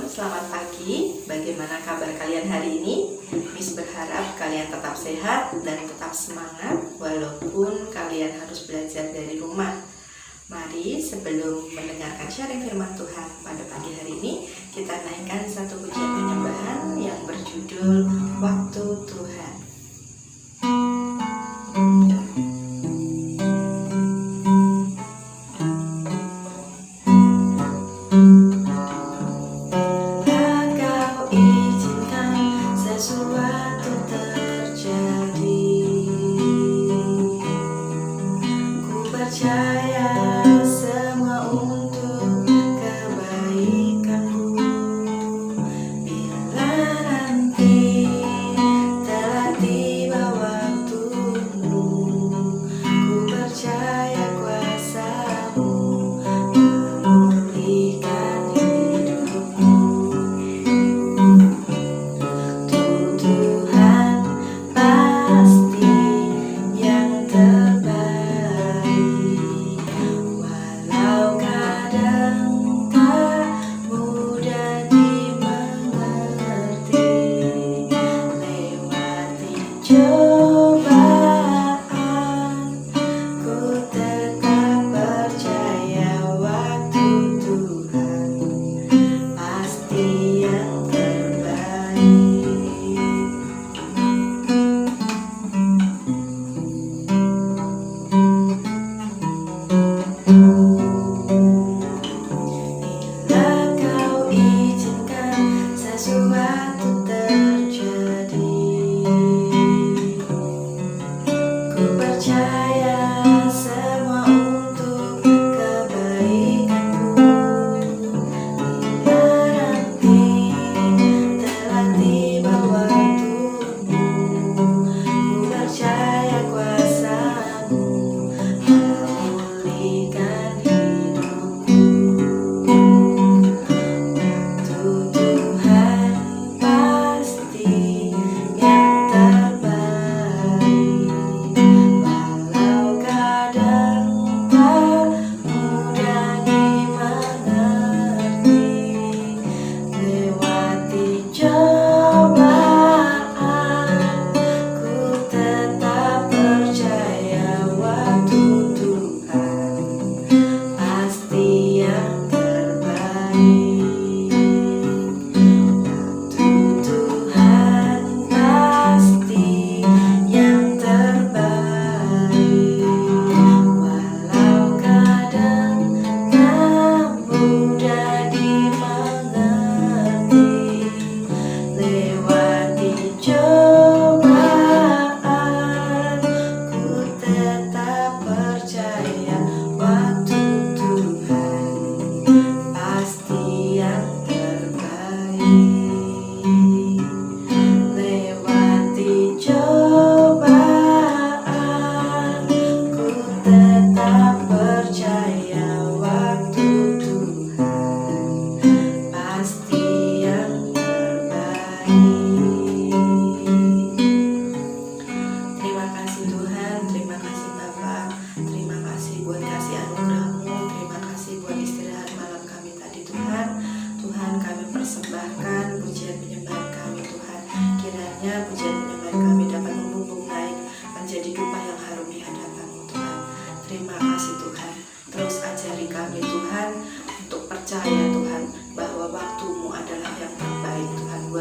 selamat pagi. Bagaimana kabar kalian hari ini? Miss berharap kalian tetap sehat dan tetap semangat walaupun kalian harus belajar dari rumah. Mari sebelum mendengarkan sharing firman Tuhan pada pagi hari ini, kita naikkan satu pujian penyembahan yang berjudul Waktu Tuhan.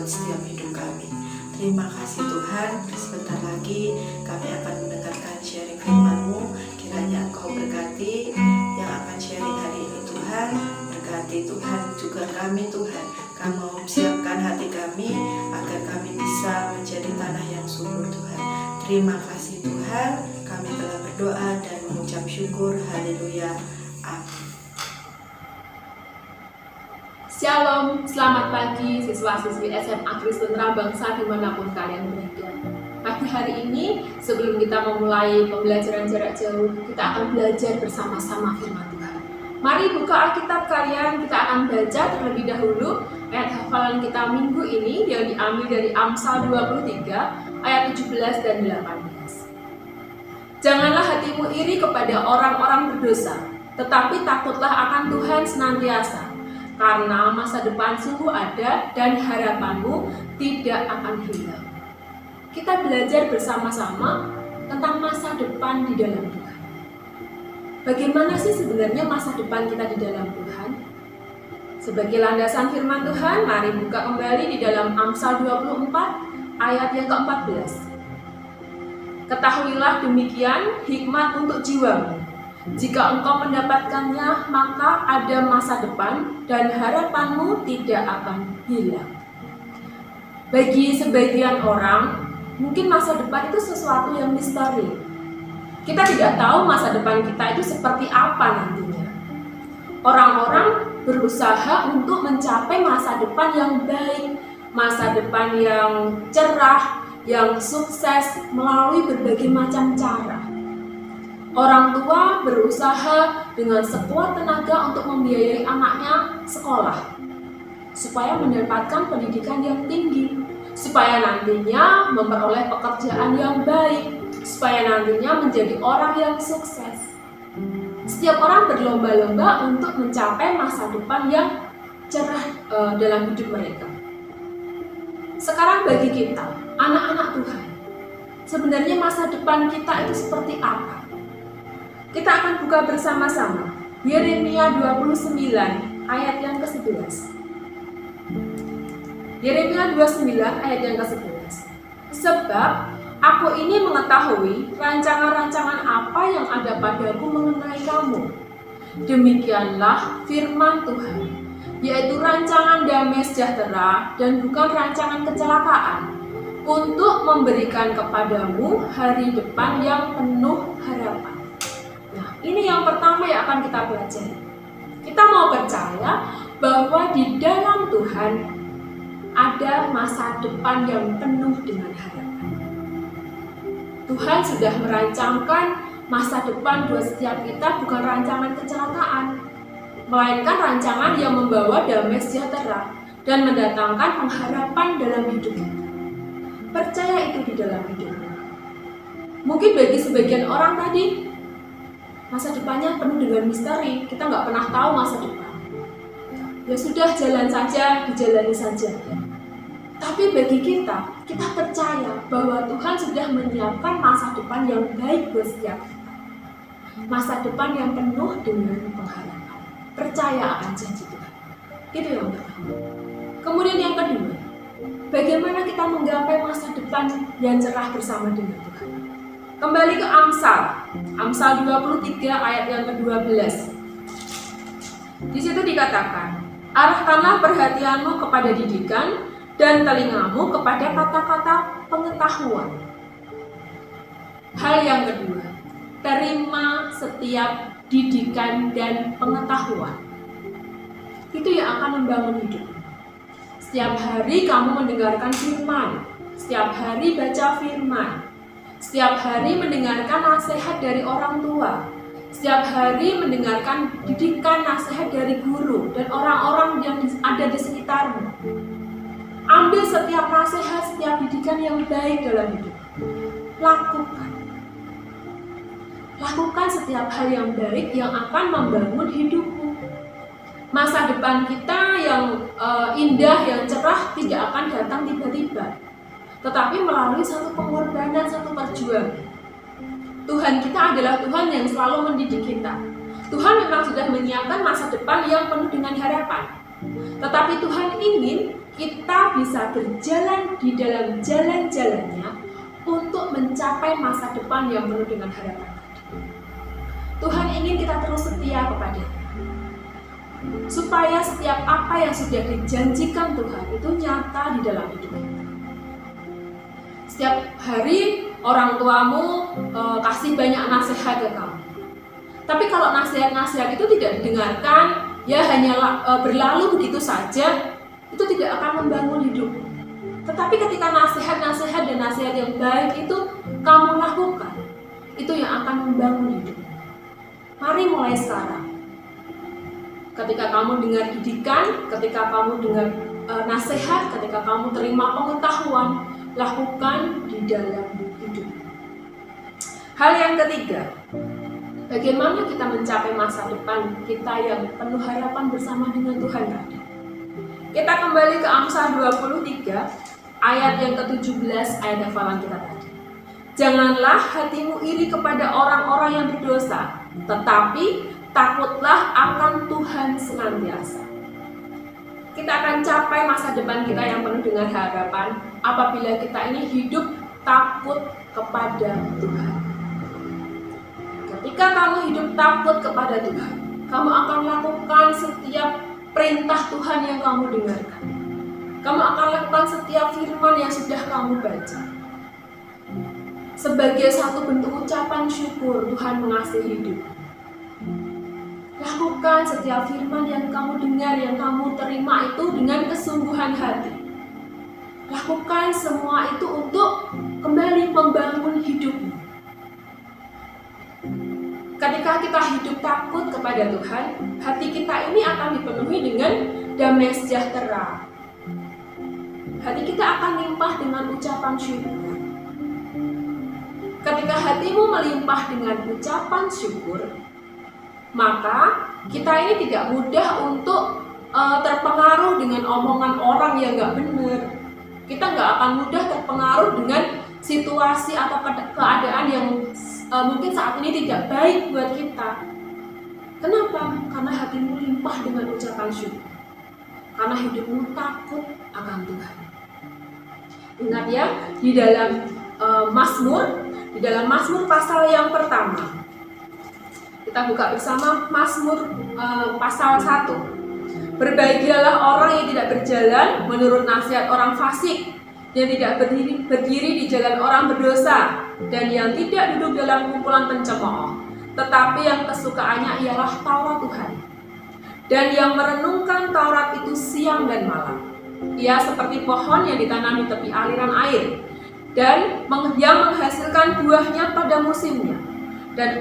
Setiap hidup kami. Terima kasih Tuhan, sebentar lagi kami akan mendengarkan sharing firman-Mu. Kiranya Engkau berkati yang akan sharing hari ini Tuhan. Berkati Tuhan juga kami Tuhan. Kamu siapkan hati kami agar kami bisa menjadi tanah yang subur Tuhan. Terima kasih Tuhan, kami telah berdoa dan mengucap syukur. Haleluya. Amin. Shalom, selamat pagi siswa-siswi SMA Kristen Prabangsa dimanapun kalian berada. Pagi hari ini, sebelum kita memulai pembelajaran jarak jauh, kita akan belajar bersama-sama firman Tuhan. Mari buka Alkitab kalian, kita akan baca terlebih dahulu ayat hafalan kita minggu ini yang diambil dari Amsal 23 ayat 17 dan 18. Janganlah hatimu iri kepada orang-orang berdosa, tetapi takutlah akan Tuhan senantiasa. karena masa depan sungguh ada dan harapanmu tidak akan hilang. Kita belajar bersama-sama tentang masa depan di dalam Tuhan. Bagaimana sih sebenarnya masa depan kita di dalam Tuhan? Sebagai landasan firman Tuhan, mari buka kembali di dalam Amsal 24 ayat yang ke-14. Ketahuilah demikian hikmat untuk jiwamu. Jika engkau mendapatkannya, maka ada masa depan dan harapanmu tidak akan hilang. Bagi sebagian orang, mungkin masa depan itu sesuatu yang misteri. Kita tidak tahu masa depan kita itu seperti apa nantinya. Orang-orang berusaha untuk mencapai masa depan yang baik, masa depan yang cerah, yang sukses melalui berbagai macam cara. Orang tua berusaha dengan sekuat tenaga untuk membiayai anaknya sekolah, supaya mendapatkan pendidikan yang tinggi, supaya nantinya memperoleh pekerjaan yang baik, supaya nantinya menjadi orang yang sukses. Setiap orang berlomba-lomba untuk mencapai masa depan yang cerah dalam hidup mereka. Sekarang bagi kita, anak-anak Tuhan, sebenarnya masa depan kita itu seperti apa? Kita akan buka bersama-sama Yeremia 29 ayat yang ke-11. Yeremia 29 ayat yang ke-11. Sebab aku ini mengetahui rancangan-rancangan apa yang ada padaku mengenai kamu. Demikianlah firman Tuhan, yaitu rancangan damai sejahtera dan bukan rancangan kecelakaan, untuk memberikan kepadamu hari depan yang penuh harapan. Nah, ini yang pertama yang akan kita pelajari. Kita mau percaya bahwa di dalam Tuhan ada masa depan yang penuh dengan harapan. Tuhan sudah merancangkan masa depan buat setiap kita, bukan rancangan kecelakaan, melainkan rancangan yang membawa damai sejahtera dan mendatangkan pengharapan dalam hidup kita. Percaya itu di dalam hidupmu. Mungkin bagi sebagian orang tadi, masa depannya penuh dengan misteri, kita nggak pernah tahu masa depan. Ya sudah, jalan saja, dijalani saja. Tapi bagi kita percaya bahwa Tuhan sudah menyiapkan masa depan yang baik buat setiap kita. Masa depan yang penuh dengan pengharapan. Percaya akan janji Tuhan. Itu yang pertama. Kemudian yang kedua, bagaimana kita menggapai masa depan yang cerah bersama dengan Tuhan? Kembali ke Amsal 23 ayat yang ke-12. Di situ dikatakan, arahkanlah perhatianmu kepada didikan dan telingamu kepada kata-kata pengetahuan. Hal yang kedua, terima setiap didikan dan pengetahuan. Itu yang akan membangun hidup. Setiap hari kamu mendengarkan firman, setiap hari baca firman, setiap hari mendengarkan nasihat dari orang tua, setiap hari mendengarkan didikan nasihat dari guru dan orang-orang yang ada di sekitarmu. Ambil setiap nasihat, setiap didikan yang baik dalam hidup. Lakukan setiap hal yang baik yang akan membangun hidupmu. Masa depan kita yang indah, yang cerah tidak akan datang tiba-tiba, tetapi melalui satu pengorbanan, satu perjuangan. Tuhan kita adalah Tuhan yang selalu mendidik kita. Tuhan memang sudah menyiapkan masa depan yang penuh dengan harapan. Tetapi Tuhan ingin kita bisa berjalan di dalam jalan-jalannya untuk mencapai masa depan yang penuh dengan harapan. Tuhan ingin kita terus setia kepada-Nya, supaya setiap apa yang sudah dijanjikan Tuhan itu nyata di dalam hidup kita. Setiap hari orang tuamu kasih banyak nasihat ke kamu. Tapi kalau nasihat-nasihat itu tidak didengarkan, ya hanya berlalu begitu saja, itu tidak akan membangun hidupmu. Tetapi ketika nasihat-nasihat dan nasihat yang baik itu kamu lakukan, itu yang akan membangun hidupmu. Mari mulai sekarang. Ketika kamu dengar didikan, ketika kamu dengar nasihat, ketika kamu terima pengetahuan, lakukan di dalam hidup. Hal yang ketiga, Bagaimana kita mencapai masa depan kita yang penuh harapan bersama dengan Tuhan tadi? Kita kembali ke Amsal 23 ayat yang ke-17, ayat hafalan kita tadi. Janganlah hatimu iri kepada orang-orang yang berdosa, tetapi takutlah akan Tuhan senantiasa. Kita akan capai masa depan kita yang penuh dengan harapan apabila kita ini hidup takut kepada Tuhan. Ketika kamu hidup takut kepada Tuhan, kamu akan lakukan setiap perintah Tuhan yang kamu dengarkan. Kamu akan lakukan setiap firman yang sudah kamu baca. Sebagai satu bentuk ucapan syukur Tuhan mengasihi hidup. Lakukan setiap firman yang kamu dengar, yang kamu terima itu dengan kesungguhan hati. Lakukan semua itu untuk kembali membangun hidupmu. Ketika kita hidup takut kepada Tuhan, hati kita ini akan dipenuhi dengan damai sejahtera. Hati kita akan limpah dengan ucapan syukur. Ketika hatimu melimpah dengan ucapan syukur, maka kita ini tidak mudah untuk terpengaruh dengan omongan orang yang gak benar. Kita gak akan mudah terpengaruh dengan situasi atau keadaan yang mungkin saat ini tidak baik buat kita. Kenapa? Karena hatimu limpah dengan ucapan syukur. Karena hidupmu takut akan Tuhan. Ingat ya, di dalam Mazmur pasal yang pertama. Kita buka bersama Mazmur pasal 1. Berbahagialah orang yang tidak berjalan menurut nasihat orang fasik, yang tidak berdiri di jalan orang berdosa, dan yang tidak duduk dalam kumpulan pencemooh, tetapi yang kesukaannya ialah Taurat Tuhan, dan yang merenungkan Taurat itu siang dan malam. Ia seperti pohon yang ditanam di tepi aliran air, dan yang menghasilkan buahnya pada musimnya, dan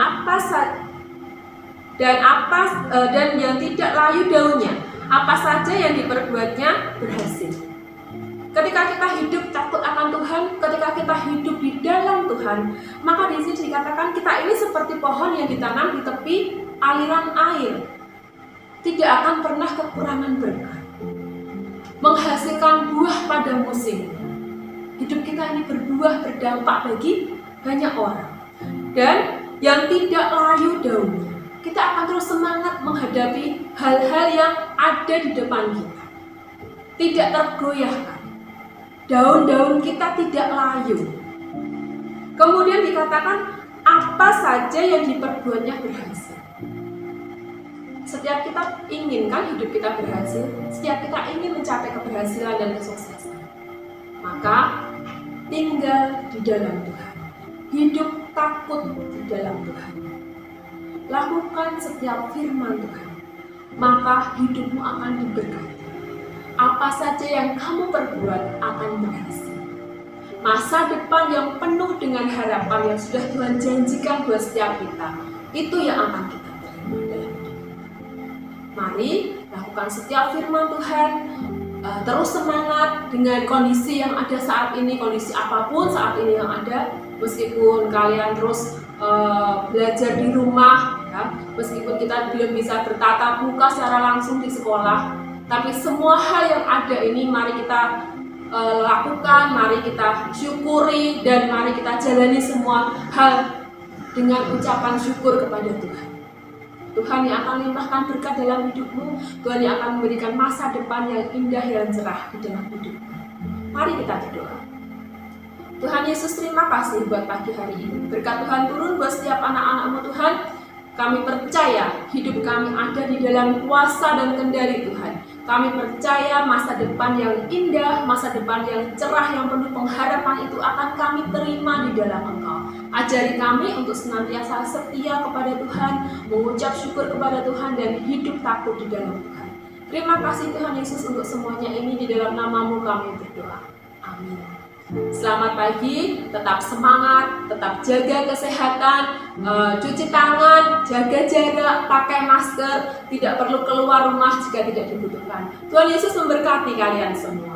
yang tidak layu daunnya, apa saja yang diperbuatnya berhasil. Ketika kita hidup takut akan Tuhan, ketika kita hidup di dalam Tuhan, maka di sini dikatakan kita ini seperti pohon yang ditanam di tepi aliran air, tidak akan pernah kekurangan berkat, menghasilkan buah pada musimnya. Hidup kita ini berbuah, berdampak bagi banyak orang, dan yang tidak layu daunnya. Kita akan terus semangat menghadapi hal-hal yang ada di depan kita, tidak tergoyahkan. Daun-daun kita tidak layu. Kemudian dikatakan apa saja yang diperbuatnya berhasil. Setiap kita inginkan hidup kita berhasil, setiap kita ingin mencapai keberhasilan dan kesuksesan, maka tinggal di dalam Tuhan, hidup takut di dalam Tuhan, lakukan setiap firman Tuhan, maka hidupmu akan diberkati. Apa saja yang kamu perbuat akan berhasil. Masa depan yang penuh dengan harapan yang sudah Tuhan janjikan buat setiap kita, itu yang akan kita terima dalam hidup. Mari lakukan setiap firman Tuhan, terus semangat dengan kondisi yang ada saat ini, kondisi apapun saat ini yang ada. Meskipun kalian terus belajar di rumah, ya, meskipun kita belum bisa bertatap muka secara langsung di sekolah, tapi semua hal yang ada ini mari kita lakukan, mari kita syukuri, dan mari kita jalani semua hal dengan ucapan syukur kepada Tuhan. Tuhan yang akan limpahkan berkat dalam hidupmu, Tuhan yang akan memberikan masa depan yang indah, yang cerah di dalam hidupmu. Mari kita berdoa. Tuhan Yesus, terima kasih buat pagi hari ini. Berkat Tuhan turun buat setiap anak-anak-Mu Tuhan. Kami percaya hidup kami ada di dalam kuasa dan kendali Tuhan. Kami percaya masa depan yang indah, masa depan yang cerah, yang penuh pengharapan itu akan kami terima di dalam Engkau. Ajari kami untuk senantiasa setia kepada Tuhan, mengucap syukur kepada Tuhan, dan hidup takut di dalam Tuhan. Terima kasih Tuhan Yesus untuk semuanya ini, di dalam nama-Mu kami berdoa. Amin. Selamat pagi, tetap semangat, tetap jaga kesehatan, cuci tangan, jaga jarak, pakai masker, tidak perlu keluar rumah jika tidak dibutuhkan. Tuhan Yesus memberkati kalian semua.